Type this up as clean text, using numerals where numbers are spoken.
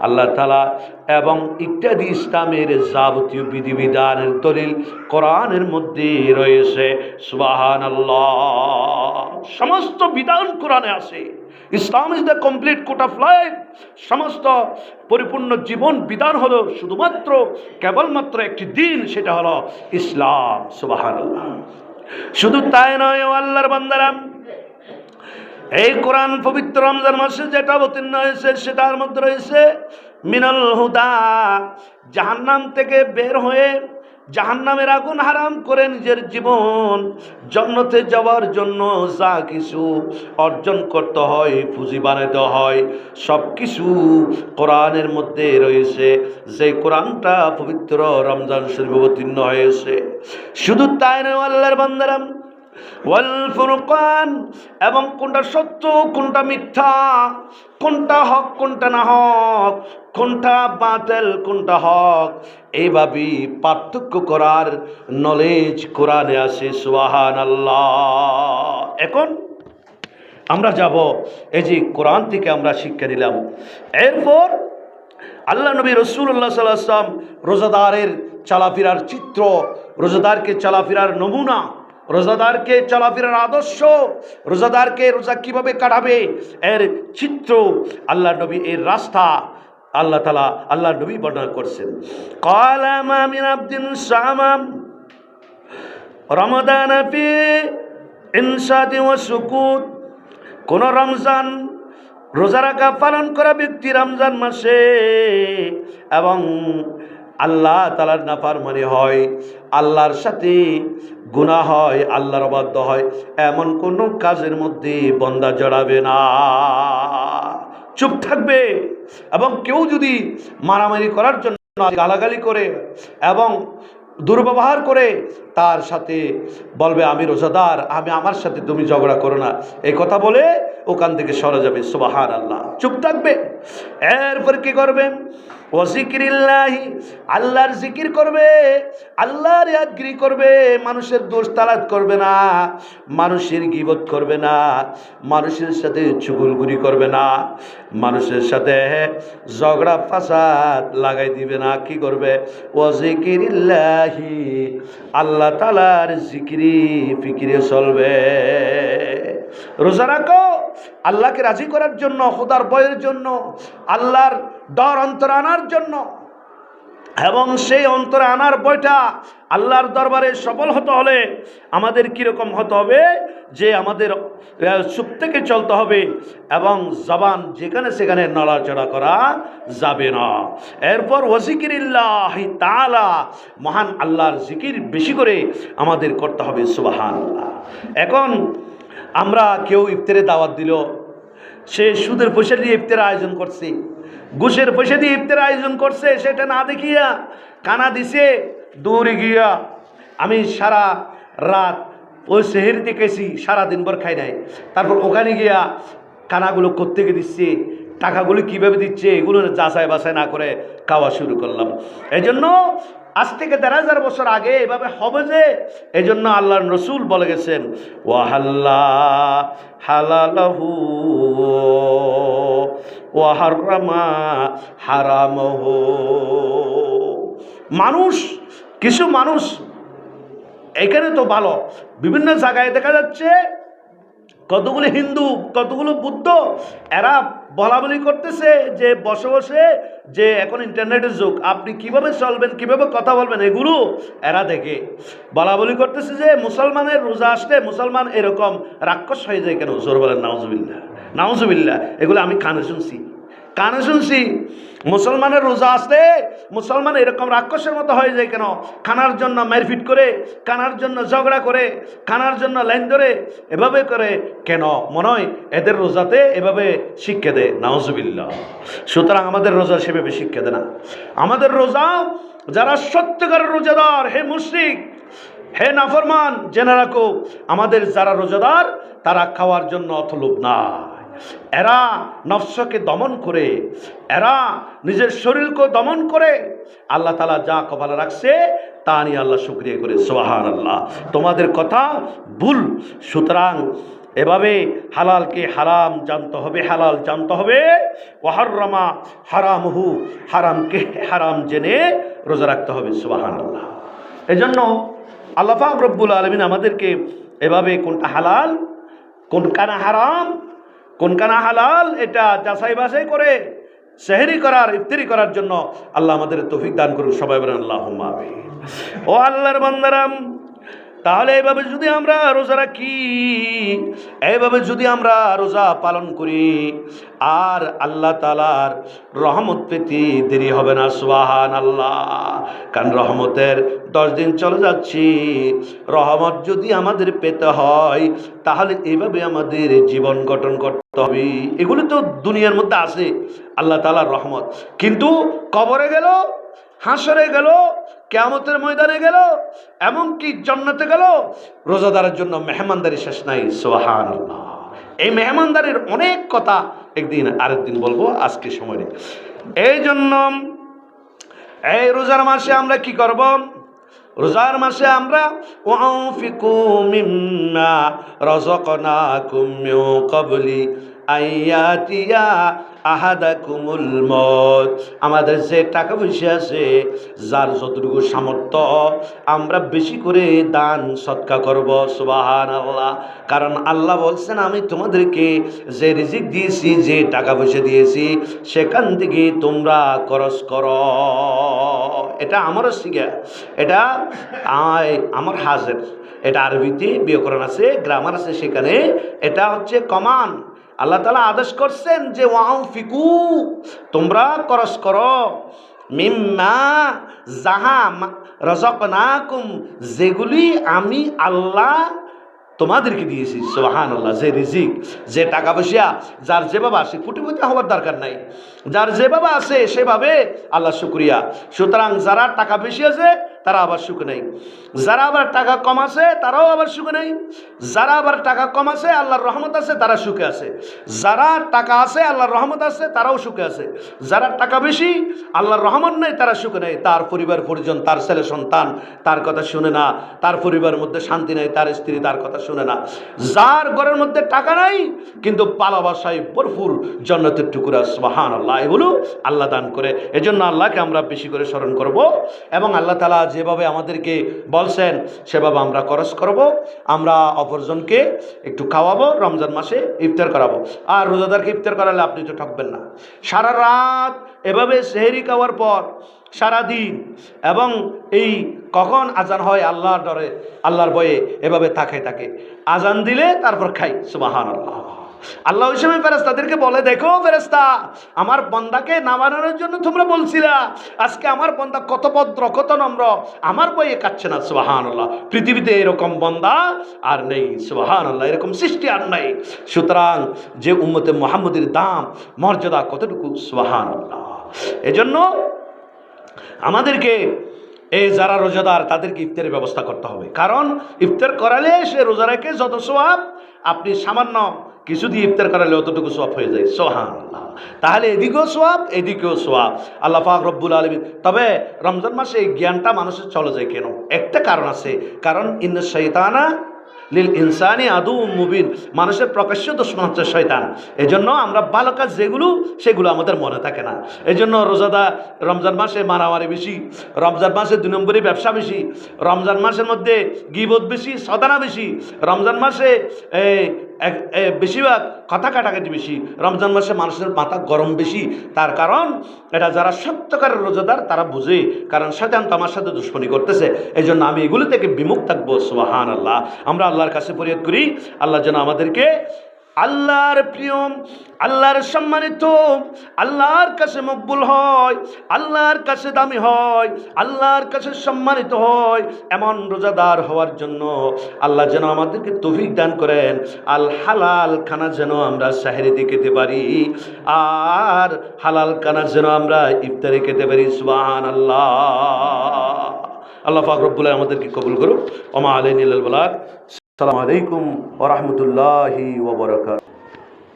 আল্লাহ তাআলা এবং ইত্যাদি ইসলামের যাবতীয় বিধিবিধানের দলিল কোরআনের মধ্যে রয়েছে। সুবহানাল্লাহ। সমস্ত বিধান কোরআনে আছে। Islam is the complete code of life. সমস্ত পরিপূর্ণ জীবন বিধান হলো শুধুমাত্র কেবলমাত্র একটি দিন, সেটা হলো ইসলাম। সুবহানাল্লাহ। শুধু তাই নয় ও আল্লাহর বান্দারা, এই কোরআন পবিত্র রমজান মাসে যেটা অবতীর্ণ হয়েছে সেটার মধ্যে রয়েছে মিনাল হুদা, জাহান্নাম থেকে বের হয়ে জাহান্নামের আগুন হারাম করে নিজের জীবন জান্নাতে যাওয়ার জন্য যা কিছু অর্জন করতে হয়, পুঁজি বানাতে হয়, সব কিছু কোরআনের মধ্যে রয়েছে। যে কোরআনটা পবিত্র রমজান শরীফে অবতীর্ণ হয়েছে। শুধু তাই নয় আল্লাহর বান্দারা, ওয়াল ফুরকান, এবং কোনটা সত্য কোনটা মিথ্যা, কোনটা হক কোনটা না হক, কোনটা বাতিল কোনটা হক, এইভাবেই পার্থক্য করার নলেজ কোরআনে আছে। সুবহানাল্লাহ। এখন আমরা যাব, এই যে কোরআন থেকে আমরা শিক্ষা নিলাম, এরপর আল্লাহ নবী রাসূলুল্লাহ সাল্লাল্লাহু আলাইহি ওয়াসাল্লাম রোজাদারের চলাফেরার চিত্র, রোজাদারকে চলাফেরার নমুনা, রোজাদারকে চলাফেরার আদর্শ, রোজাদারকে রোজা কিভাবে কাটাবে এর চিত্র, আল্লাহ নবী এর রাস্তা আল্লাহ তাআলা আল্লাহ নবী বর্ণনা করছেন। ক্বালা মা মিন আবদিন সামা রমাদান ফি ইনসাদি ওয়া সুকুত, কোন রমজান রোজা রাখা পালন করা ব্যক্তি রমজান মাসে এবং আল্লাহ তাআলার নাফরমানি হয়, আল্লাহর সাথে গুনাহ হয়, আল্লাহর অবাধ্য হয়, এমন কোন কাজের মধ্যে বান্দা জড়াবে না, চুপ থাকবে। এবং কেউ যদি মারামারি করার জন্য গালাগালি করে এবং দুর্ব্যবহার করে, তার সাথে বলবে আমি রোজাদার, আমার সাথে তুমি ঝগড়া করো না, এই কথা বলে ওখান থেকে সরে যাবে। সুবহানাল্লাহ। চুপ থাকবে। এরপর কি করবে? ও জিকিরিল্লাহি, আল্লাহর জিকির করবে, আল্লাহর ইয়াদগিরি করবে, মানুষের দোষ তালাত করবে না, মানুষের গীবত করবে না, মানুষের সাথে চুগলখুরি করবে না, মানুষের সাথে ঝগড়া ফাসাদ লাগাই দিবে না। কি করবে? ও জিকিরিল্লাহি, আল্লাহ তাআলার জিকিরি ফিকিরে চলবে। রোজা রাখো আল্লাহকে রাজি করার জন্য, খোদার ভয়ের জন্য, আল্লাহর ডর অন্তরে আনার জন্য, এবং সেই অন্তরে আনার বইটা আল্লাহর দরবারে সফল হতে হলে আমাদের কীরকম হতে হবে? যে আমাদের চুপ থেকে চলতে হবে এবং জবান যেখানে সেখানে নড়াচড়া করা যাবে না। এরপর ওয়াজিকিরিল্লাহি তাআলা, মহান আল্লাহর জিকির বেশি করে আমাদের করতে হবে। সুবহানাল্লাহ। এখন আমরা কেউ ইফতারে দাওয়াত দিল, সে সুদের পয়সা দিয়ে ইফতার আয়োজন করছে, ঘুষের পয়সা দিয়ে ইফতার আয়োজন করছে, সেটা না দেখিয়া কানা দিছে দৌড়ে গিয়া। আমি সারা রাত ওই সেহেরিতে গেছি, সারাদিন ভর খাই নাই, তারপর ওখানে গিয়া কানাগুলো কোত্থেকে দিচ্ছে, টাকাগুলো কিভাবে দিচ্ছে, এগুলো যাচাই বাছাই না করে খাওয়া শুরু করলাম। এই জন্য আজ থেকে ১,৫০০ বছর আগে এভাবে হবে যে, এই জন্য আল্লাহর রাসূল বলে গেছেন ওয়াহাল্লা হালালাহু ওয়া হারামা হারামাহু। কিছু মানুষ এখানে তো ভালো, বিভিন্ন জায়গায় দেখা যাচ্ছে কতগুলো হিন্দু কতগুলো বুদ্ধ, এরা বলা বলি করতেছে যে বসে বসে যে এখন ইন্টারনেটের যুগ, আপনি কিভাবে চলবেন, কিভাবে কথা বলবেন, এগুলো এরা দেখে বলা বলি করতেছে যে মুসলমানের রোজা আসলে মুসলমান এরকম রাক্ষস হয়ে যায় কেন? জোর বলেন নাউজুবিল্লাহ, নাউজুবিল্লাহ। এগুলো আমি কানে শুনছি। মুসলমানের রোজা আসলে মুসলমান এরকম রাক্ষসের মতো হয়ে যায় কেন? খানার জন্য মারপিট করে, খানার জন্য ঝগড়া করে, খানার জন্য লাইন ধরে, এভাবে করে কেন? মনে হয় এদের রোজাতে এভাবে শিক্ষা দেয়। নাউজুবিল্লাহ। সুতরাং আমাদের রোজা সেভাবে শিক্ষা দেয় না। আমাদের রোজা, যারা সত্যিকারের রোজাদার, হে মুশরিক, হে নাফরমান, জেনে রাখো আমাদের যারা রোজাদার তারা খাওয়ার জন্য অথলোভ না, এরা নফসকে দমন করে, এরা নিজের শরীরকে দমন করে, আল্লাহ তাআলা যা কপালে রাখছে তা নিয়ে আল্লাহ শুকরিয়া করে। সুবহানাল্লাহ। তোমাদের কথা ভুল। সুতরাং এভাবে হালালকে হারাম জানতে হবে, হালাল জানতে হবে। ওয়াহাররামা হারামহু, হারামকে হারাম জেনে রোজা রাখতে হবে। সুবহানাল্লাহ। এজন্য আল্লাহ পাক রব্বুল আলামিন আমাদেরকে এভাবে কোনটা হালাল কোনখানা হারাম কোনখানা হালাল এটা যাচাই বাছাই করে সেহরি করার, ইফতারি করার জন্য আল্লাহ আমাদের তৌফিক দান করুন। সবাই বলেন আল্লাহুম্মা আমিন। ও আল্লাহর বান্দারাম, তাহলে এইভাবে যদি আমরা রোজা রাখি, এইভাবে যদি আমরা রোজা পালন করি, আর আল্লাহ তাআলার রহমত পেতে দেরি হবে না। সুবহানাল্লাহ। কারণ রহমতের 10 দিন চলে যাচ্ছি, রহমত যদি আমাদের পেতে হয় তাহলে এইভাবে আমাদের জীবন গঠন করতে হবে। এগুলো তো দুনিয়ার মধ্যে আছে আল্লাহ তাআলার রহমত, কিন্তু কবরে গেল, হাসরে গেল, কিয়ামতের ময়দানে গেল, এমনকি জান্নাতে গেল, রোজাদারের জন্য মেহমানদারি শেষ নাই। সুবহানাল্লাহ। এই মেহমানদারির অনেক কথা একদিন আরেকদিন বলবো, আজকে সময় নেই। এই জন্য এই রোজার মাসে আমরা কি করব? রোজার মাসে আমরা ওয়ানফিকু মিম্মা রাযাকনাকুম মিন ক্বাবলি আইয়াতিয়া আহাদাকুমুল মউত। আমাদের যে টাকা পয়সা আছে, যার যতটুকু সামর্থ্য, আমরা বেশি করে দান সদকা করব। সুবহানাল্লাহ। কারণ আল্লাহ বলছেন, আমি তোমাদেরকে যে রিজিক দিয়েছি, যে টাকা পয়সা দিয়েছি, সেখান থেকে তোমরা খরচ করো। এটা আমারও শিখা, এটা আমার হাজের, এটা আরবিতে ব্যাকরণ আছে, গ্রামার আছে, সেখানে এটা হচ্ছে কমান। আল্লাহ তাআলা আদেশ করছেন যে ওয়ানফিকু, তোমরা খরচ করো, মিম্মা, যাহা, রাযাকনাকুম, যেগুলি আমি আল্লাহ তোমাদেরকে দিয়েছি। সুবহানাল্লাহ। যে রিজিক, যে টাকা পয়সা, যার যেভাবে আসে, কোটিপতি হওয়ার দরকার নাই, যার যেভাবে আসে সেভাবে আল্লাহ শুকরিয়া। সুতরাং যারা টাকা বেশি আছে তারা আবার সুখ নেই, যারা আবার টাকা কম আছে তারাও আবার সুখে নেই, যারা আবার টাকা কম আছে আল্লাহর রহমত আছে তারা সুখে আছে, যারা টাকা আছে আল্লাহর রহমত আছে তারাও সুখে আছে, যারা টাকা বেশি আল্লাহর রহমত নেই তারা সুখে নেই। তার পরিবার পরিজন, তার ছেলে সন্তান তার কথা শুনে না, তার পরিবারের মধ্যে শান্তি নেই, তার স্ত্রী তার কথা শুনে না। যার ঘরের মধ্যে টাকা নাই কিন্তু ভালোবাসায় ভরপুর জান্নাতের টুকরা, সুবহানাল্লাহ, এগুলো আল্লাহ দান করে। এজন্য আল্লাহকে আমরা বেশি করে স্মরণ করব, এবং আল্লাহ তাআলা যেভাবে আমাদেরকে বলছেন সেভাবে আমরা খরচ করব। আমরা অপরজনকে একটু খাওয়াবো, রমজান মাসে ইফতার করাবো। আর রোজাদারকে ইফতার করালে আপনি তো ঠকবেন না। সারা রাত এভাবে সেহরি খাওয়ার পর সারাদিন, এবং এই কখন আজান হয় আল্লাহর ডরে, আল্লাহর ভয়ে এভাবে থাকে, আজান দিলে তারপর খাই। সুবহানাল্লাহ। আল্লাহ ওই সময় ফেরেশতাদেরকে বলে, দেখো ফেরেশতা, আমার বান্দাকে নামানোর জন্য তোমরা বলছিলা, আজকে আমার বান্দা কত ভদ্র, কত নম্র, আমার বইয়ে কাচ্ছে না। সুবহানাল্লাহ। পৃথিবীতে এরকম বান্দা আর নেই। সুবহানাল্লাহ। এরকম সৃষ্টি আর নাই। সুতরাং যে উম্মতে মুহাম্মদের দাম, মর্যাদা কতটুকু! সুবহানাল্লাহ। এজন্য আমাদেরকে এই যারা রোজাদার তাদেরকে ইফতারের ব্যবস্থা করতে হবে। কারণ ইফতার করালে সে রোজা রেখে যত সওয়াব, আপনি সামান্য কিছু দিয়ে ইফতার করালে অতটুকু সওয়াব হয়ে যায়। সুবহানাল্লাহ। তাহলে এদিকেও সওয়াব, এদিকেও সওয়াব। আল্লাহ পাক রব্বুল আলামিন। তবে রমজান মাসে এই জ্ঞানটা মানুষের চলে যায় কেন? একটা কারণ আছে, কারণ ইন্না শাইতানা লিল ইনসানি আদুউম মুবিন, মানুষের প্রকাশ্য দুশমন হচ্ছে শয়তান। এজন্য আমরা ভালো কাজ যেগুলো, সেগুলো আমাদের মনে থাকে না। এজন্য রোজাদার রমজান মাসে মারামারি বেশি, রমজান মাসে 2 নম্বরই ব্যবসা বেশি, রমজান মাসের মধ্যে গীবত বেশি, সদানা বেশি, রমজান মাসে বেশিরভাগ কথা কাটাকাটি বেশি, রমজান মাসে মানুষের মাথা গরম বেশি। তার কারণ এটা যারা সত্যকারের রোজাদার তারা বুঝে, কারণ শয়তান তো আমার সাথে দুশ্মনী করতেছে। এই জন্য আমি এগুলো থেকে বিমুখ থাকবো। সুবহানাল্লাহ। আমরা আল্লাহর কাছে ফরিয়াদ করি, আল্লাহ যেন আমাদেরকে আল্লাহর প্রিয়, আল্লাহর সম্মানিত, আল্লাহর কাছে মকবুল হয়, আল্লাহর কাছে দামি হয়, আল্লাহর কাছে সম্মানিত হয়, এমন রোজাদার হওয়ার জন্য আল্লাহ যেন আমাদেরকে তৌফিক দান করেন। আল হালাল খানা যেন আমরা সাহেরিতে খেতে পারি, আর হালাল খানা যেন আমরা ইফতারে খেতে পারি। সুবহানাল্লাহ। আল্লাহ পাক রব্বুল আলামিন আমাদেরকে কবুল করুক। ওমা আলাইনা ইল্লাল বালাগ। আসসালামু আলাইকুম ওয়া রাহমাতুল্লাহি ওয়া বারাকাতুহু।